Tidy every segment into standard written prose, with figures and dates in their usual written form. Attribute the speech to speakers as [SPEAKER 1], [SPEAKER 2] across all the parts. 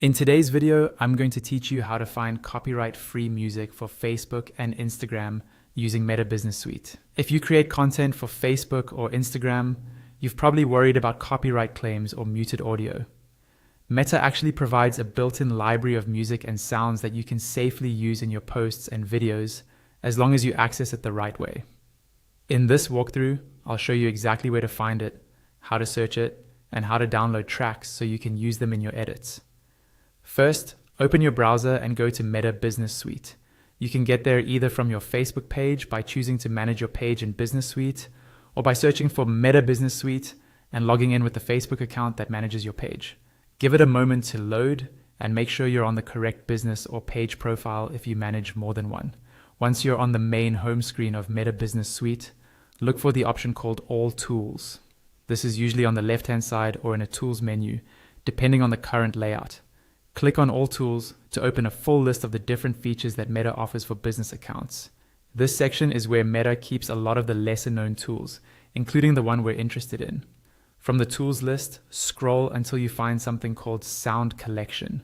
[SPEAKER 1] In today's video, I'm going to teach you how to find copyright-free music for Facebook and Instagram using Meta Business Suite. If you create content for Facebook or Instagram, you've probably worried about copyright claims or muted audio. Meta actually provides a built-in library of music and sounds that you can safely use in your posts and videos as long as you access it the right way. In this walkthrough, I'll show you exactly where to find it, how to search it, and how to download tracks so you can use them in your edits. First, open your browser and go to Meta Business Suite. You can get there either from your Facebook page by choosing to manage your page in Business Suite, or by searching for Meta Business Suite and logging in with the Facebook account that manages your page. Give it a moment to load and make sure you're on the correct business or page profile if you manage more than one. Once you're on the main home screen of Meta Business Suite, look for the option called All Tools. This is usually on the left-hand side or in a Tools menu, depending on the current layout. Click on All Tools to open a full list of the different features that Meta offers for business accounts. This section is where Meta keeps a lot of the lesser-known tools, including the one we're interested in. From the tools list, scroll until you find something called Sound Collection.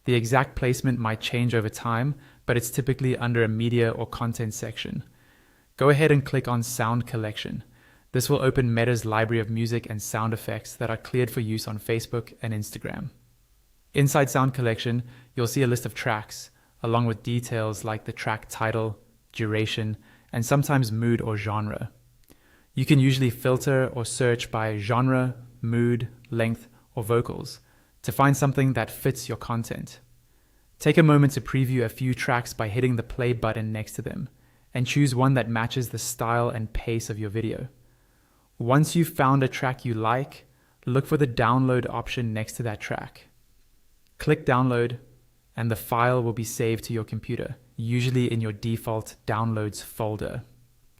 [SPEAKER 1] The exact placement might change over time, but it's typically under a media or content section. Go ahead and click on Sound Collection. This will open Meta's library of music and sound effects that are cleared for use on Facebook and Instagram. Inside Sound Collection, you'll see a list of tracks, along with details like the track title, duration, and sometimes mood or genre. You can usually filter or search by genre, mood, length, or vocals to find something that fits your content. Take a moment to preview a few tracks by hitting the play button next to them, and choose one that matches the style and pace of your video. Once you've found a track you like, look for the download option next to that track. Click download, and the file will be saved to your computer, usually in your default downloads folder.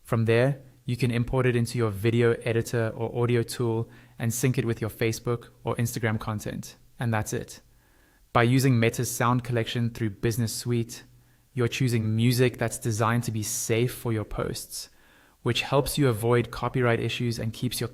[SPEAKER 1] From there, you can import it into your video editor or audio tool and sync it with your Facebook or Instagram content, and that's it. By using Meta's Sound Collection through Business Suite, you're choosing music that's designed to be safe for your posts, which helps you avoid copyright issues and keeps your